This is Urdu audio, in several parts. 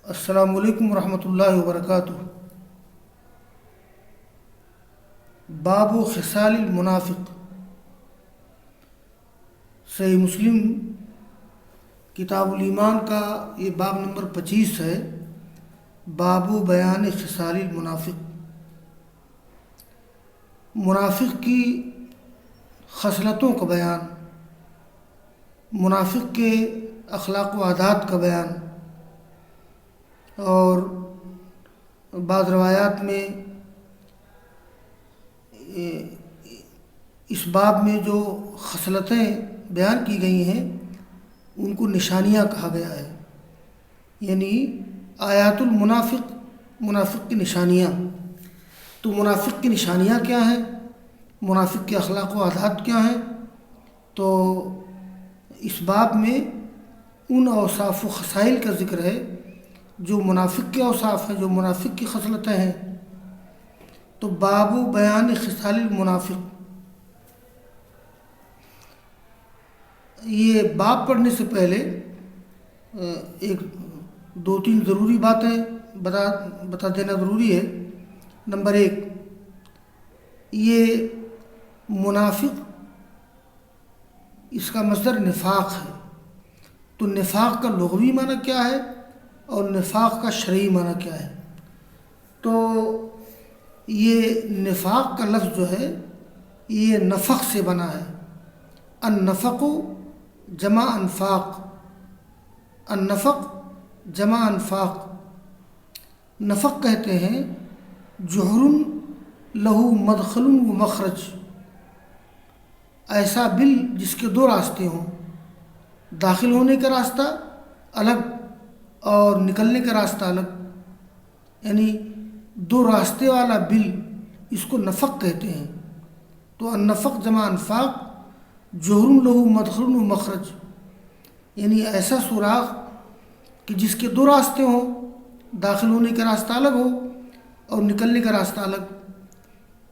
السلام علیکم ورحمۃ اللہ وبرکاتہ۔ باب خصال المنافق۔ صحیح مسلم کتاب الایمان کا یہ باب نمبر 25 ہے۔ باب بیان خصال المنافق، منافق کی خصلتوں کا بیان، منافق کے اخلاق و عادات کا بیان، اور بعض روایات میں اس باب میں جو خصلتیں بیان کی گئی ہیں ان کو نشانیاں کہا گیا ہے، یعنی آیات المنافق، منافق کی نشانیاں۔ تو منافق کی نشانیاں کیا ہیں، منافق کے اخلاق و عادات کیا ہیں؟ تو اس باب میں ان اوصاف و خصائل کا ذکر ہے جو منافق کے اوصاف ہیں، جو منافق کی خصلتیں ہیں۔ تو باب بیان خصال المنافق، یہ باب پڑھنے سے پہلے ایک دو تین ضروری باتیں بتا دینا ضروری ہے۔ نمبر 1، یہ منافق اس کا مصدر نفاق ہے، تو نفاق کا لغوی معنی کیا ہے اور نفاق کا شرعی معنی کیا ہے؟ تو یہ نفاق کا لفظ جو ہے یہ نفق سے بنا ہے۔ النفق جمع انفاق، النفق جمع انفاق۔ نفق کہتے ہیں جوہر لہو مدخل و مخرج، ایسا بل جس کے دو راستے ہوں، داخل ہونے کا راستہ الگ اور نکلنے کا راستہ الگ، یعنی دو راستے والا بل، اس کو نفق کہتے ہیں۔ تو النفق جمع انفاق، جوہر لہو مدخل و مخرج، یعنی ایسا سوراخ کہ جس کے دو راستے ہوں، داخل ہونے کا راستہ الگ ہو اور نکلنے کا راستہ الگ۔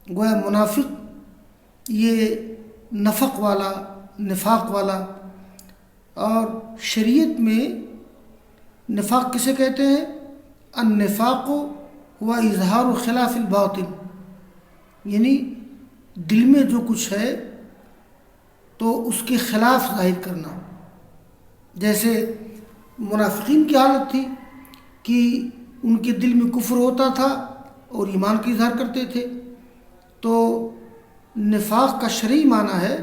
گویا منافق یہ نفق والا، نفاق والا۔ اور شریعت میں نفاق کسے کہتے ہیں؟ النفاق ہوا اظہار خلاف الباطن، یعنی دل میں جو کچھ ہے تو اس کے خلاف ظاہر کرنا۔ جیسے منافقین کی حالت تھی کہ ان کے دل میں کفر ہوتا تھا اور ایمان کا اظہار کرتے تھے۔ تو نفاق کا شرعی معنی ہے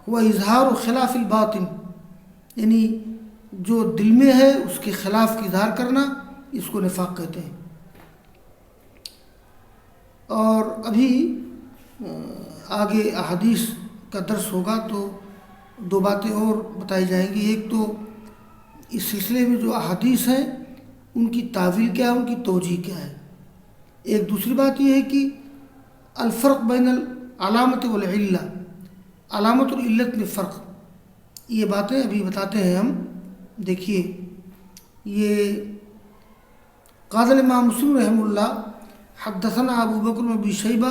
وہ اظہار خلاف الباطن، یعنی جو دل میں ہے اس کے خلاف کی اظہار کرنا، اس کو نفاق کہتے ہیں۔ اور ابھی آگے احادیث کا درس ہوگا تو دو باتیں اور بتائی جائیں گی۔ ایک تو اس سلسلے میں جو احادیث ہیں ان کی تعویل کیا ہے، ان کی توجیہ کیا ہے۔ ایک دوسری بات یہ ہے کہ الفرق بین العلامت والعلہ، علامت اور علت میں فرق، یہ باتیں ابھی بتاتے ہیں ہم۔ دیکھیے، یہ قال الامام مسلم رحمہ اللہ حدثنا ابو بکر بن ابی شیبہ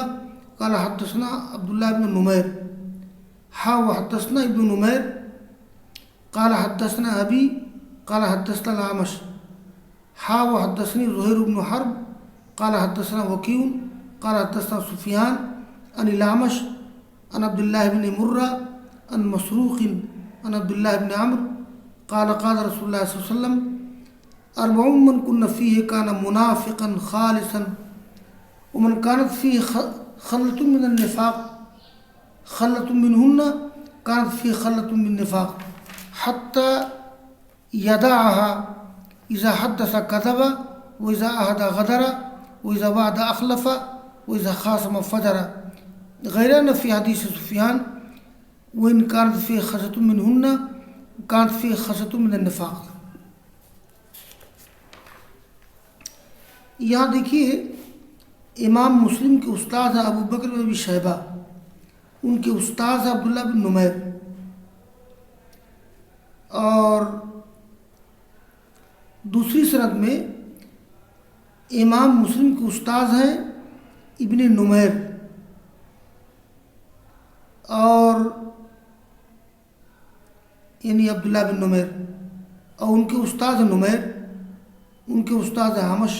قال حدثنا عبداللہ بن نمیر وحدثنا ابن نمیر قال حدثنا ابی قال حدثنا الاعمش وحدثني زہیر بن حرب قال حدثنا وکیع قال حدثنا سفیان عن الاعمش عن عبداللہ بن مرہ عن مسروق عن عبداللہ بن عمرو قال قال رسول اللہ صلی اللہ علیہ وسلم اربع من کن فیہ کان منافقا خالصا ومن كانت فيه خلة من النفاق خلة منهن كانت فيه خلة من النفاق حتى يدعها إذا حدث كذب وإذا عهد غدر وإذا وعد أخلف وإذا خاصم فجر، غير أن في حديث سفيان وإن كانت فيه خلة منهن كانت فيه خلة من النفاق۔ یہاں دیکھیے، امام مسلم کے استاد ہیں ابو بکر بن ابی شیبہ، ان کے استاد ہیں عبداللہ بن نمیر، اور دوسری سند میں امام مسلم کے استاد ہیں ابن نمیر، اور یعنی عبداللہ بن نمیر، اور ان کے استاد نمیر، ان کے استاد اعمش،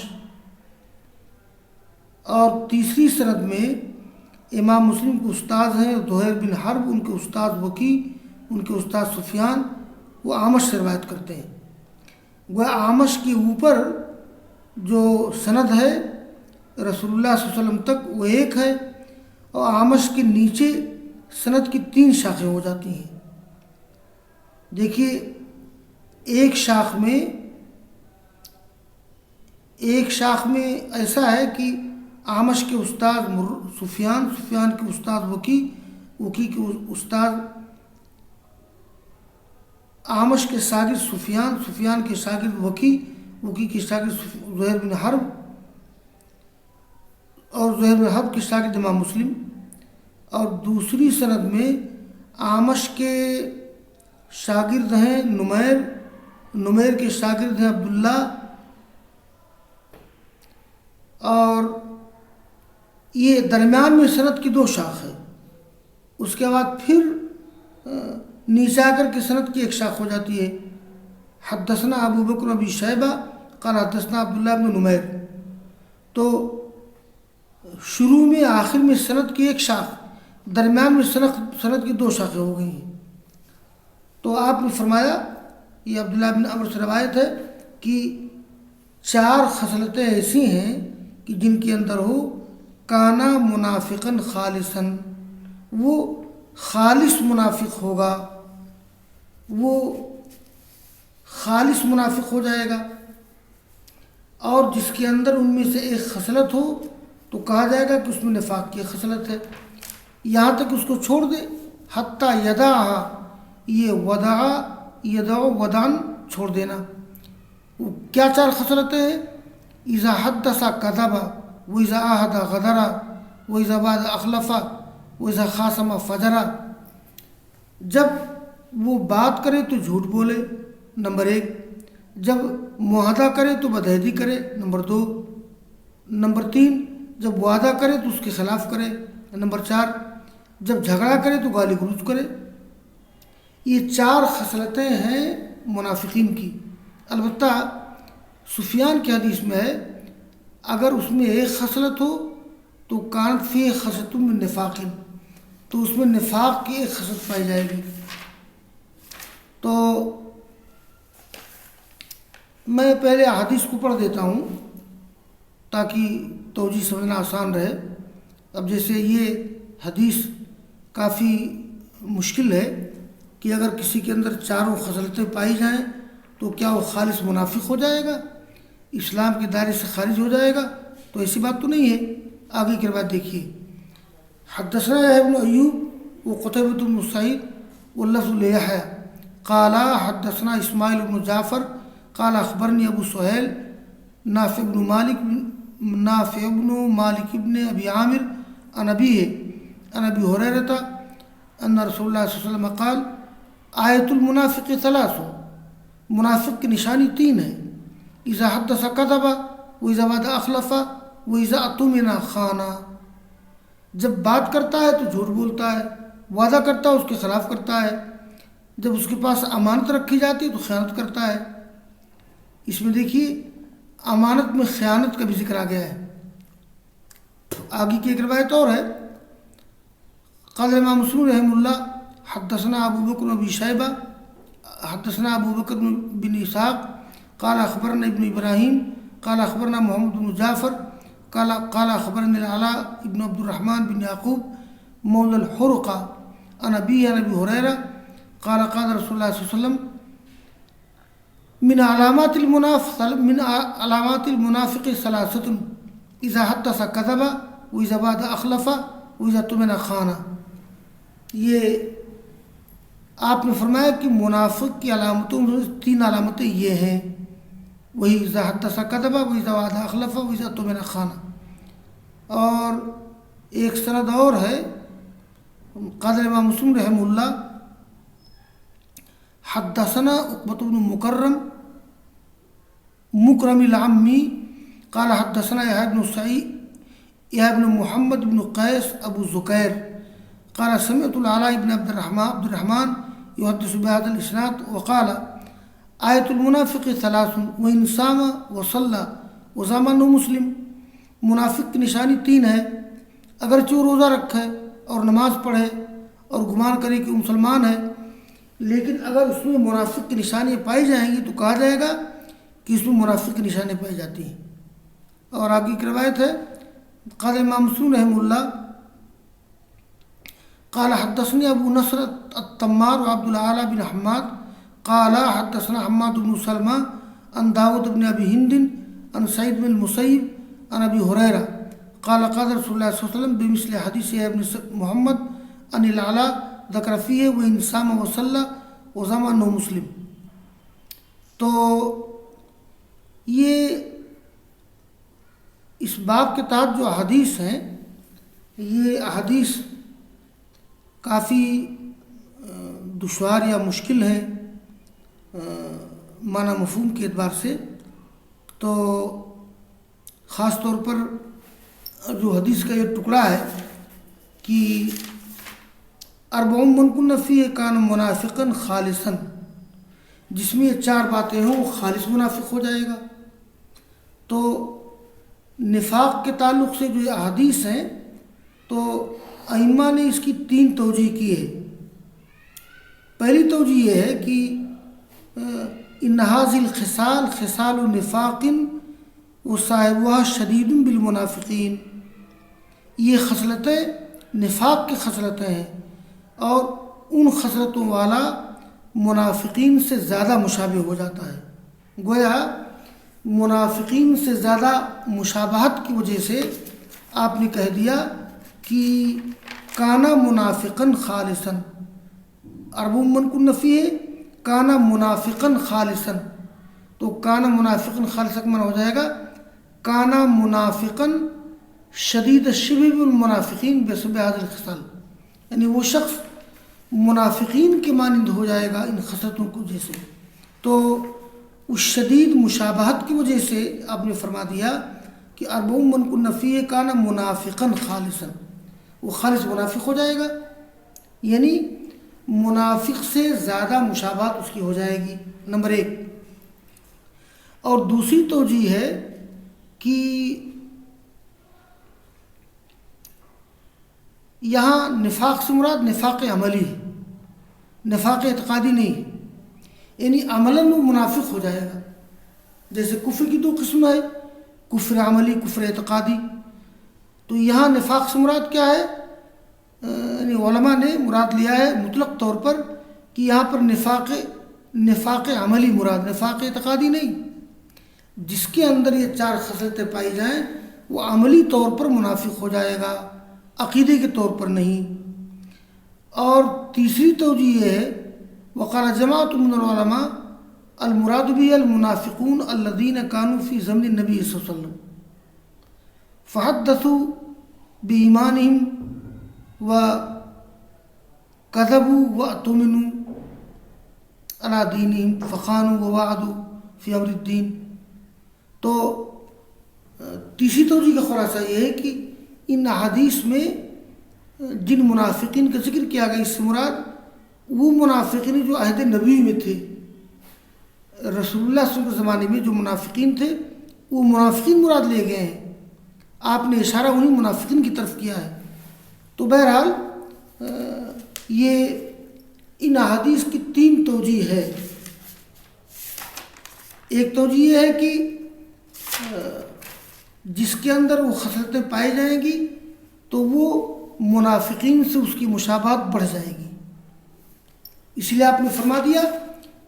اور تیسری سند میں امام مسلم کے استاد ہیں زہیر بن حرب، ان کے استاد وکی، ان کے استاد سفیان، وہ اعمش سے روایت کرتے ہیں۔ وہ اعمش کے اوپر جو سند ہے رسول اللہ صلی اللہ علیہ وسلم تک وہ ایک ہے، اور اعمش کے نیچے سند کی 3 شاخیں ہو جاتی ہیں۔ دیکھیے ایک شاخ میں ایسا ہے کہ اعمش کے استاد سفیان کے استاد وکی کے استاد اعمش کے شاگرد سفیان کے شاگرد وکی کے شاگرد زہیر بن حرب، اور زہیر بن حرب کے شاگرد امام مسلم، اور دوسری سند میں اعمش کے شاگرد ہیں نمیر کے شاگرد ہیں عبداللہ، اور یہ درمیان میں سند کی 2 شاخ ہے۔ اس کے بعد پھر نیچے آ کر کے سند کی 1 شاخ ہو جاتی ہے۔ حدثنا ابو بکر ابی شیبہ قال حدثنا عبداللہ بن نمیر۔ تو شروع میں آخر میں سند کی 1 شاخ، درمیان میں سند کی 2 شاخیں ہو گئی ہیں۔ تو آپ نے فرمایا، یہ عبداللہ بن عمر سے روایت ہے کہ 4 خصلتیں ایسی ہیں کہ جن کے اندر ہو کانا منافقاً خالصاً، وہ خالص منافق ہوگا، وہ خالص منافق ہو جائے گا، اور جس کے اندر ان میں سے ایک خصلت ہو تو کہا جائے گا کہ اس میں نفاق کی خصلت ہے، یہاں تک اس کو چھوڑ دے، حتیٰ یدعہا، یہ یدعو ودعن چھوڑ دینا۔ وہ کیا 4 خصلتیں ہیں؟ اذا حدث کذب، واذا عاہد غدر، واذا وعد اخلف، واذا خاصم فجر۔ جب وہ بات کرے تو جھوٹ بولے، نمبر 1، جب معاہدہ کرے تو بدعہدی کرے، نمبر 2، نمبر 3، جب وعدہ کرے تو اس کے خلاف کرے، نمبر 4، جب جھگڑا کرے تو گالی گلوچ کرے۔ یہ 4 خصلتیں ہیں منافقین کی۔ البتہ سفیان کی حدیث میں ہے اگر اس میں ایک خصلت ہو تو کان فی خصلۃ من نفاق، تو اس میں نفاق کی ایک خصلت پائی جائے گی۔ تو میں پہلے حدیث کو پڑھ دیتا ہوں تاکہ توجیہ سمجھنا آسان رہے۔ اب جیسے یہ حدیث کافی مشکل ہے کہ اگر کسی کے اندر 4 خصلتیں پائی جائیں تو کیا وہ خالص منافق ہو جائے گا، اسلام کے دائرے سے خارج ہو جائے گا؟ تو ایسی بات تو نہیں ہے۔ آگے کی روایت دیکھیے۔ حدثنا یحییٰ بن ایوب وقتیبۃ بن سعید واللفظ لیحییٰ قال حدثنا اسماعیل بن جعفر قال اخبرنی ابو سہیل نافع بن مالک بن ابی عامر عن ابیہ عن ابی ہریرہ ان رسول اللہ صلی اللہ علیہ وسلم قال آیت المنافق 3، منافق کی نشانی 3 ہے۔ اذا حدث کذب، واذا وعد اخلف، واذا اؤتمن خان۔ جب بات کرتا ہے تو جھوٹ بولتا ہے، وعدہ کرتا ہے اس کے خلاف کرتا ہے، جب اس کے پاس امانت رکھی جاتی ہے تو خیانت کرتا ہے۔ اس میں دیکھیے امانت میں خیانت کا بھی ذکر آ گیا ہے۔ آگے کی ایک روایت اور ہے، قال امام مسلم رحمہ اللہ حدثنا ابو بکر ابی شیبہ حدثنا ابو بکر بن اسحاق قال اخبرنا ابن ابراہیم قال اخبرنا محمد بن جعفر قال اخبرنا العلاء ابن عبد الرحمن بن یعقوب مولى الحرقہ عن ابی عن ابی ہریرہ قال قال رسول اللہ صلی اللہ علیہ وسلم من علامات المنافق 3 اذا حدث کذب، واذا وعد اخلف، واذا اؤتمن خان۔ یہ آپ نے فرمایا کہ منافق کی علامتوں میں 3 علامتیں یہ ہیں، وہی اذا حدث کذب، واذا وعد اخلف، واذا اؤتمن خان۔ اور ایک سند اور ہے، قال امام مسلم رحمہ اللہ حدثنا عقبۃ بن مکرم العمی قال حدثنا یحییٰ بن محمد بن قیس ابو زکیر قال سمعت العلاء بن عبد الرحمن يحدث بهذا الاسناد وقال آیت المنافق ثلاث وإن صام وصلى وزعم أنه مسلم، منافق کی نشانی 3 ہے، اگرچہ وہ روزہ رکھے اور نماز پڑھے اور گمان کرے کہ وہ مسلمان ہے، لیکن اگر اس میں منافق کی نشانیاں پائی جائیں گی تو کہا جائے گا کہ اس میں منافق کی نشانیاں پائی جاتی ہیں۔ اور آگے ایک روایت ہے، قال امام مسلم رحمہ اللہ قال حدثني ابو نصر التمار وعبد الاعلى بن حماد قال حدثنا حماد بن سلمة عن داود بن ابي هند عن سعيد بن المسيب عن ابي هريره قال قال رسول الله صلى الله عليه وسلم بمثل حديث ابن محمد عن العلاء ذكر فيه وإن صام وصلى وزعم أنه مسلم۔ تو یہ اس باب کے تحت جو احادیث ہیں، یہ احادیث کافی دشوار یا مشکل ہیں معنی مفہوم کے اعتبار سے۔ تو خاص طور پر جو حدیث کا یہ ٹکڑا ہے کہ اربع من کن فیہ کان منافقا خالصا، جس میں یہ 4 باتیں ہوں وہ خالص منافق ہو جائے گا۔ تو نفاق کے تعلق سے جو یہ احادیث ہیں تو ائمہ نے اس کی 3 توجیہ کی ہے۔ پہلی توجیہ یہ ہے کہ ان هذه الخصال خصال نفاق وصاحبها شدید بالمنافقین، یہ خصلتیں نفاق کی خصلتیں ہیں اور ان خصلتوں والا منافقین سے زیادہ مشابہ ہو جاتا ہے۔ گویا منافقین سے زیادہ مشابہت کی وجہ سے آپ نے کہہ دیا کہ کانا منافقا خالصا، اربع من کن فیہ کانا منافقا خالصا، تو کانا منافقا خالصا کا معنی ہو جائے گا کانا منافقا شدید الشبہ بالمنافقین بسبب هذه الخصال، یعنی وہ شخص منافقین کے مانند ہو جائے گا ان خصلتوں کی وجہ سے۔ تو اس شدید مشابہت کی وجہ سے آپ نے فرما دیا کہ اربع من کن فیہ کان منافقا خالصا، وہ خالص منافق ہو جائے گا، یعنی منافق سے زیادہ مشابہت اس کی ہو جائے گی، نمبر 1۔ اور دوسری توجیہ ہے کہ یہاں نفاق سے مراد نفاق عملی ہے، نفاق اعتقادی نہیں ہے، یعنی عملاً وہ منافق ہو جائے گا۔ جیسے کفر کی 2 قسم ہے، کفر عملی، کفر اعتقادی۔ تو یہاں نفاق سے مراد کیا ہے؟ یعنی علماء نے مراد لیا ہے مطلق طور پر کہ یہاں پر نفاق عملی مراد، نفاق اعتقادی نہیں۔ جس کے اندر یہ 4 خصلتیں پائی جائیں وہ عملی طور پر منافق ہو جائے گا، عقیدے کے طور پر نہیں۔ اور تیسری توجیہ یہ ہے وقال جماعت من العلماء المراد به المنافقون الذين كانوا في زمن النبي صلی اللہ علیہ وسلم فحدثوا بإيمانهم وكذبوا وأتمنوا على دينهم فخانوا ووعدوا في أمر الدين۔ تو تیسری توجیہ کا خلاصہ یہ ہے کہ ان احادیث میں جن منافقین کا ذکر کیا گیا اس سے مراد وہ منافقین جو عہد نبی میں تھے، رسول اللہ صلی اللہ علیہ وسلم کے زمانے میں جو منافقین تھے وہ منافقین مراد لے گئے ہیں، آپ نے اشارہ انہیں منافقین کی طرف کیا ہے۔ تو بہرحال یہ ان احادیث کی 3 توجیہ ہے۔ ایک توجیہ یہ ہے کہ جس کے اندر وہ خصلتیں پائی جائیں گی تو وہ منافقین سے اس کی مشابہت بڑھ جائے گی، اس لیے آپ نے فرما دیا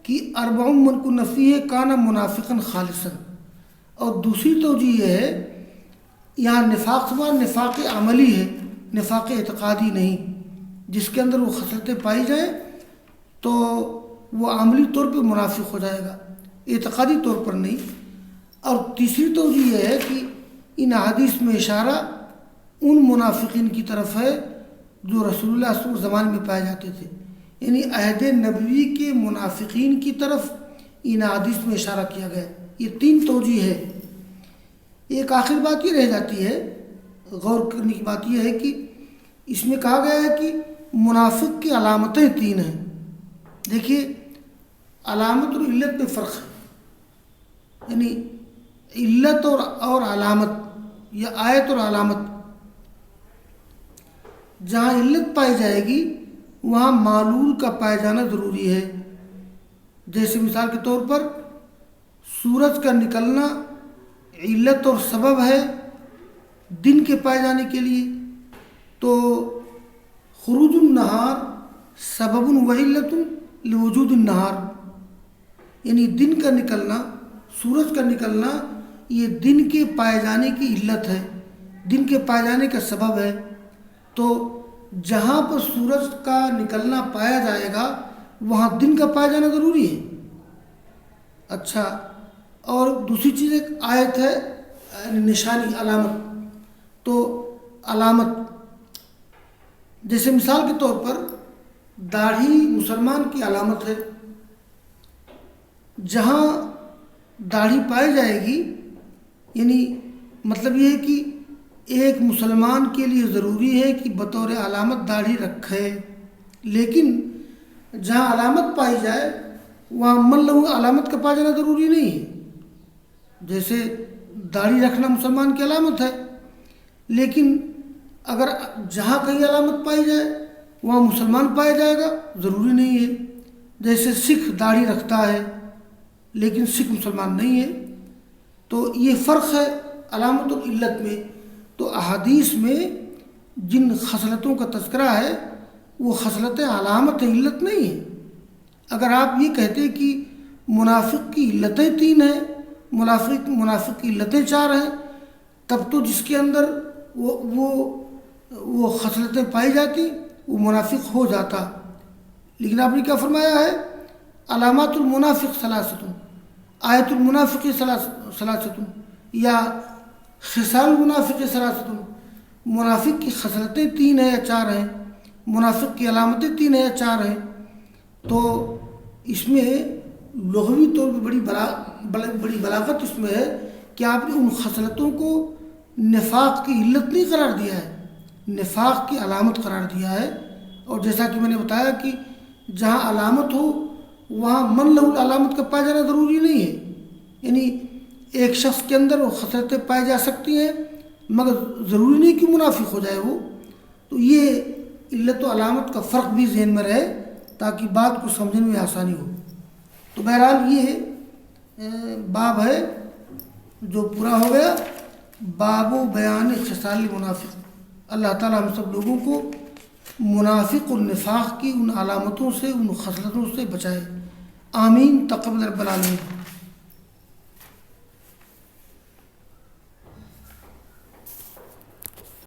کہ اربع من کن فیہ کان منافقا خالصا۔ اور دوسری توجیہ یہ ہے یہاں نفاق سے نفاق عملی ہے، نفاق اعتقادی نہیں، جس کے اندر وہ خصلتیں پائی جائیں تو وہ عملی طور پہ منافق ہو جائے گا، اعتقادی طور پر نہیں۔ اور تیسری توجیہ یہ ہے کہ ان احادیث میں اشارہ ان منافقین کی طرف ہے جو رسول اللہ صلی اللہ علیہ وسلم کے زمانے میں پائے جاتے تھے، یعنی عہد نبوی کے منافقین کی طرف ان احادیث میں اشارہ کیا گیا۔ یہ 3 توجیہ ہے۔ ایک آخر بات یہ رہ جاتی ہے، غور کرنے کی بات یہ ہے کہ اس میں کہا گیا ہے کہ منافق کی علامتیں 3 ہیں۔ دیکھیے علامت اور علت میں فرق ہے. یعنی علت اور علامت یا آیت اور علامت، جہاں علت پائی جائے گی وہاں معلول کا پائے جانا ضروری ہے. جیسے مثال کے طور پر سورج کا نکلنا علت اور سبب ہے دن کے پائے جانے کے لیے، تو خروج النہار سبب و علت لوجود النہار، یعنی دن کا نکلنا، سورج کا نکلنا یہ دن کے پائے جانے کی علت ہے، دن کے پائے جانے کا سبب ہے. تو جہاں پر سورج کا نکلنا پایا جائے گا وہاں دن کا پایا جانا ضروری ہے. اچھا، اور دوسری چیز ایک آیت ہے نشانی، علامت. تو علامت جیسے مثال کے طور پر داڑھی مسلمان کی علامت ہے. جہاں داڑھی پائی جائے گی، یعنی مطلب یہ ہے کہ ایک مسلمان کے لیے ضروری ہے کہ بطور علامت داڑھی رکھے، لیکن جہاں علامت پائی جائے وہاں من لہو علامت کا پا جانا ضروری نہیں ہے. جیسے داڑھی رکھنا مسلمان کی علامت ہے، لیکن اگر جہاں کہیں علامت پائی جائے وہاں مسلمان پایا جائے گا ضروری نہیں ہے. جیسے سکھ داڑھی رکھتا ہے لیکن سکھ مسلمان نہیں ہے. تو یہ فرق ہے علامت اور علت میں. تو احادیث میں جن خصلتوں کا تذکرہ ہے وہ خصلتیں علامت علت نہیں ہے. اگر آپ یہ کہتے کہ منافق کی علتیں 3 ہیں، منافق کی علتیں 4 ہیں، تب تو جس کے اندر وہ خصلتیں پائی جاتی وہ منافق ہو جاتا. لیکن آپ نے کیا فرمایا ہے؟ علامات المنافق ثلاثۃ، آیت المنافق ثلاثۃ، یا خصال المنافق ثلاثۃ. منافق کی خصلتیں 3 ہیں یا 4 ہیں، منافق کی علامتیں 3 ہیں یا 4 ہیں. تو اس میں لغوی طور پہ بڑی بلاغت اس میں ہے کہ آپ نے ان خصلتوں کو نفاق کی علت نہیں قرار دیا ہے، نفاق کی علامت قرار دیا ہے. اور جیسا کہ میں نے بتایا کہ جہاں علامت ہو وہاں من لہو علامت کا پایا جانا ضروری نہیں ہے. یعنی ایک شخص کے اندر وہ خصلتیں پائی جا سکتی ہیں مگر ضروری نہیں کہ منافق ہو جائے وہ. تو یہ علت و علامت کا فرق بھی ذہن میں رہے تاکہ بات کو سمجھنے میں آسانی ہو. تو بہرحال یہ باب ہے جو پورا ہو گیا، باب و بیان خصال منافق. اللہ تعالیٰ ہم سب لوگوں کو منافق اور نفاق کی ان علامتوں سے، ان خصلتوں سے بچائے. آمین. تقبل رب العالمین.